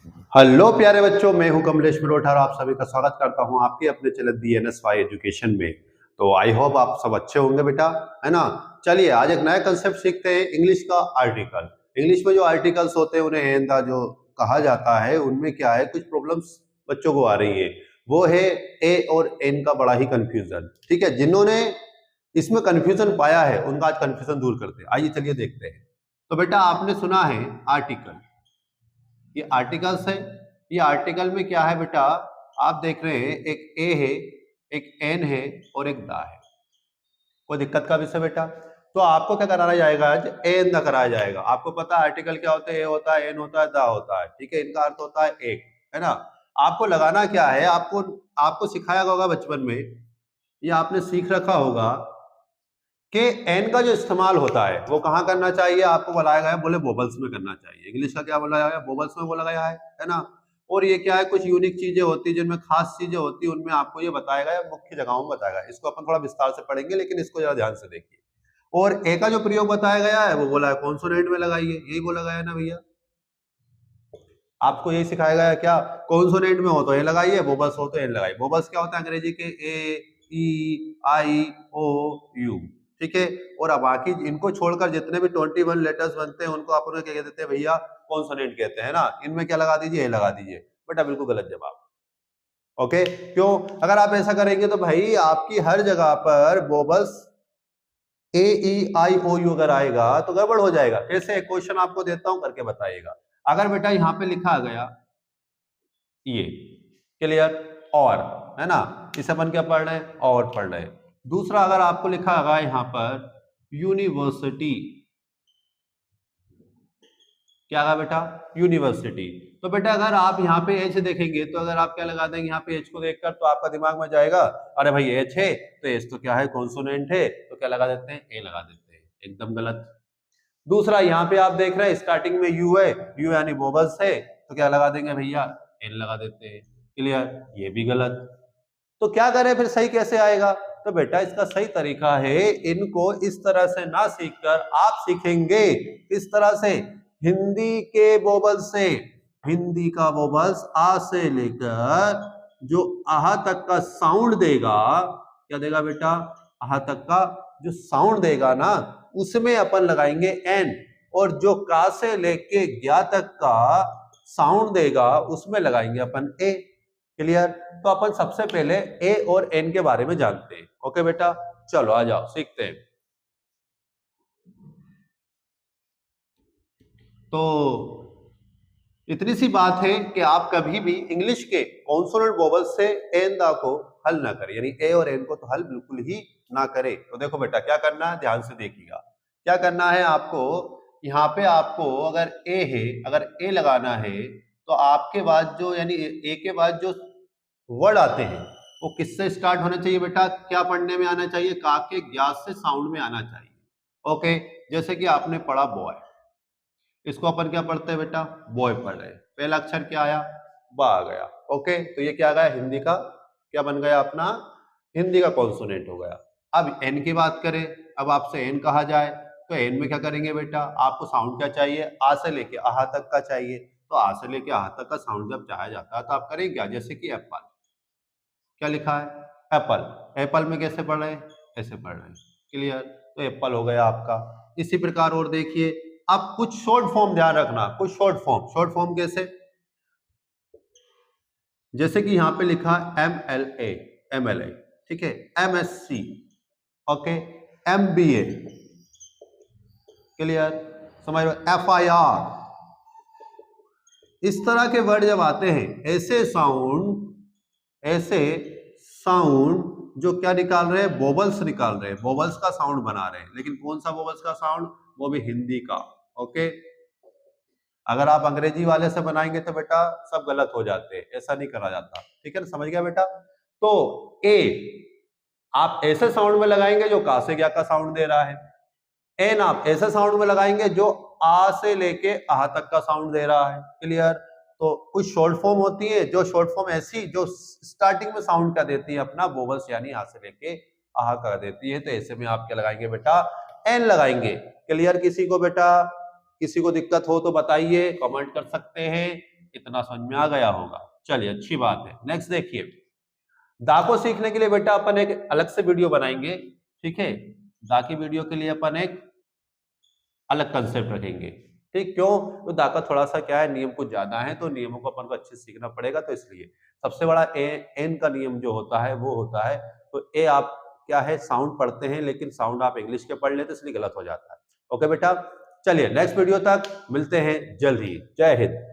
Hello प्यारे बच्चों, मैं हूं कमलेश मरोठा और आप सभी का स्वागत करता हूं आपके अपने चैनल DNSY एजुकेशन में। तो आई होप आप सब अच्छे होंगे बेटा, है ना। चलिए आज एक नया कंसेप्ट सीखते हैं, इंग्लिश का आर्टिकल। इंग्लिश में जो आर्टिकल्स होते हैं उन्हें एंड द जो कहा जाता है, उनमें क्या है, कुछ प्रॉब्लम्स बच्चों को आ रही है। वो है ए और एन का बड़ा ही कंफ्यूजन। ठीक है, जिन्होंने इसमें कंफ्यूजन पाया है उनका आज कंफ्यूजन दूर करते हैं। आइए चलिए देखते हैं। तो बेटा आपने सुना है आर्टिकल, ये आर्टिकल्स है। ये आर्टिकल में क्या है बेटा, आप देख रहे हैं एक ए है, एक एन है और एक दा है। कोई दिक्कत का विषय बेटा? तो आपको क्या कराया जाएगा, आज एन दा कराया जाएगा। आपको पता है आर्टिकल क्या होता है, ए होता है, एन होता है, दा होता है। ठीक है, इनका अर्थ होता है एक, है ना। आपको लगाना क्या है, आपको आपको सिखाया होगा बचपन में, या आपने सीख रखा होगा कि एन का जो इस्तेमाल होता है वो कहाँ करना चाहिए। आपको बुलाया गया, बोले बोबल्स में करना चाहिए। इंग्लिश का क्या बोला गया, बोबल्स में बोला गया है ना। और ये क्या है, कुछ यूनिक चीजें होती है, जिनमें खास चीजें होती है, उनमें आपको ये बताया गया, मुख्य जगहों में बताया गया। इसको अपन थोड़ा विस्तार से पढ़ेंगे, लेकिन इसको जरा ध्यान से देखिए। और ए का जो प्रयोग बताया गया है वो बोला है कॉन्सोनेंट में लगाइए, यही बोला गया है ना भैया। आपको यही सिखाया गया है क्या, कॉन्सोनेंट में हो तो ए लगाइए, बोबल्स हो तो एन लगाइए। बोबल्स क्या होता है, अंग्रेजी के ए, ई, आई, ओ, यू। ठीक है, और अब बाकी इनको छोड़कर जितने भी 21 लेटर्स बनते हैं उनको अपन क्या कहते हैं भैया, कॉन्सोनेंट कहते हैं ना। इनमें क्या लगा दीजिए, ए लगा दीजिए। बेटा बिल्कुल गलत जवाब। ओके, क्यों? अगर आप ऐसा करेंगे तो भाई आपकी हर जगह पर बोबल्स ए, ई, आई, ओ, यू अगर आएगा तो गड़बड़ हो जाएगा। कैसे, क्वेश्चन आपको देता हूं, करके बताइएगा। अगर बेटा यहाँ पे लिखा गया ये, क्लियर, और, है ना, इसे अपन क्या पढ़ रहे हैं, और पढ़ रहे हैं। दूसरा अगर आपको लिखा होगा यहाँ पर यूनिवर्सिटी, क्या होगा बेटा, यूनिवर्सिटी। तो बेटा अगर आप यहाँ पे एच देखेंगे तो अगर आप क्या लगा देंगे यहाँ पे एच को देखकर, तो आपका दिमाग में जाएगा अरे भाई एच है तो एच तो क्या है, कॉन्सोनेंट है, तो क्या लगा देते हैं, ए लगा देते हैं। एकदम गलत। दूसरा यहाँ पे आप देख रहे हैं स्टार्टिंग में यू है, यू यानी वोबल्स है, तो क्या लगा देंगे भैया, एन लगा देते हैं। क्लियर, ये भी गलत। तो क्या करें फिर, सही कैसे आएगा? तो बेटा इसका सही तरीका है, इनको इस तरह से ना सीखकर आप सीखेंगे इस तरह से, हिंदी के वोबल से। हिंदी का वोबल्स आ से लेकर जो आहा तक का साउंड देगा, क्या देगा बेटा, आहा तक का जो साउंड देगा ना, उसमें अपन लगाएंगे एन। और जो का से लेके ज्ञा तक का साउंड देगा उसमें लगाएंगे अपन ए। क्लियर? तो अपन सबसे पहले ए और एन के बारे में जानते हैं। ओके बेटा, चलो आ जाओ सीखते हैं। तो इतनी सी बात है कि आप कभी भी इंग्लिश के कॉन्सोनेंट वोवल से एन दा को हल ना करें, यानी ए और एन को तो हल बिल्कुल ही ना करें। तो देखो बेटा क्या करना है, ध्यान से देखिएगा। क्या करना है आपको, यहाँ पे आपको अगर ए है, अगर ए लगाना है तो आपके बाद जो, यानी ए के बाद जो वर्ड आते हैं वो किससे स्टार्ट होने चाहिए बेटा, क्या पढ़ने में आना चाहिए, का के ग्यास से साउंड में आना चाहिए। ओके, जैसे कि आपने पढ़ा बॉय, इसको अपन क्या पढ़ते हैं बेटा, बॉय पढ़ रहे हैं। पहला अक्षर क्या आया, बा आ गया। ओके, तो ये क्या आ गया, हिंदी का क्या बन गया अपना, हिंदी का कॉन्सोनेंट हो गया। अब एन की बात करें, अब आपसे एन कहा जाए तो एन में क्या करेंगे बेटा, आपको साउंड क्या चाहिए, आ से लेके आहा तक का चाहिए। तो आ से लेके आहा तक का साउंड जब चाहा जाता है तो आप करेंगे क्या, जैसे कि एप्पल, क्या लिखा है, एप्पल। एप्पल में कैसे पढ़ रहे हैं, ऐसे पढ़ रहे हैं। क्लियर? तो एप्पल हो गया आपका। इसी प्रकार और देखिए, अब कुछ शॉर्ट फॉर्म ध्यान रखना, कुछ शॉर्ट फॉर्म। शॉर्ट फॉर्म कैसे, जैसे कि यहां पे लिखा MLA, MLA, ठीक है, MSc, ओके, MBA, क्लियर, समझ लो, FIR। इस तरह के वर्ड जब आते हैं, ऐसे साउंड, ऐसे साउंड जो क्या निकाल रहे हैं, वोबल्स निकाल रहे हैं, वोबल्स का साउंड बना रहे हैं। लेकिन कौन सा वोबल्स का साउंड, वो भी हिंदी का। ओके, अगर आप अंग्रेजी वाले से बनाएंगे तो बेटा सब गलत हो जाते हैं, ऐसा नहीं करा जाता। ठीक है ना, समझ गया बेटा। तो ए आप ऐसे साउंड में लगाएंगे जो का से क्या का साउंड दे रहा है। एन आप ऐसे साउंड में लगाएंगे जो आ से लेके आह तक का साउंड दे रहा है। क्लियर? तो कुछ शॉर्ट फॉर्म होती है, जो शॉर्ट फॉर्म ऐसी जो स्टार्टिंग में साउंड का देती है अपना वोवल्स, यानी आ से लेके आह का देती है। तो ऐसे में आप क्या लगाएंगे बेटा, एन लगाएंगे। क्लियर? किसी को बेटा, किसी को दिक्कत हो तो बताइए, कमेंट कर सकते हैं। इतना समझ में आ गया होगा। चलिए अच्छी बात है। नेक्स्ट देखिए, दा को सीखने के लिए बेटा अपन एक अलग से वीडियो बनाएंगे, ठीक है। दा की वीडियो के लिए अपन एक अलग कंसेप्ट रखेंगे, ठीक। क्यों? तो दा का थोड़ा सा क्या है, नियम कुछ ज्यादा है, तो नियमों को अपन को अच्छे से सीखना पड़ेगा। तो इसलिए सबसे बड़ा एन का नियम जो होता है वो होता है, तो ए आप क्या है साउंड पढ़ते हैं, लेकिन साउंड आप इंग्लिश के पढ़ लेते, इसलिए गलत हो जाता है। ओके बेटा, चलिए नेक्स्ट वीडियो तक मिलते हैं जल्द ही। जय हिंद।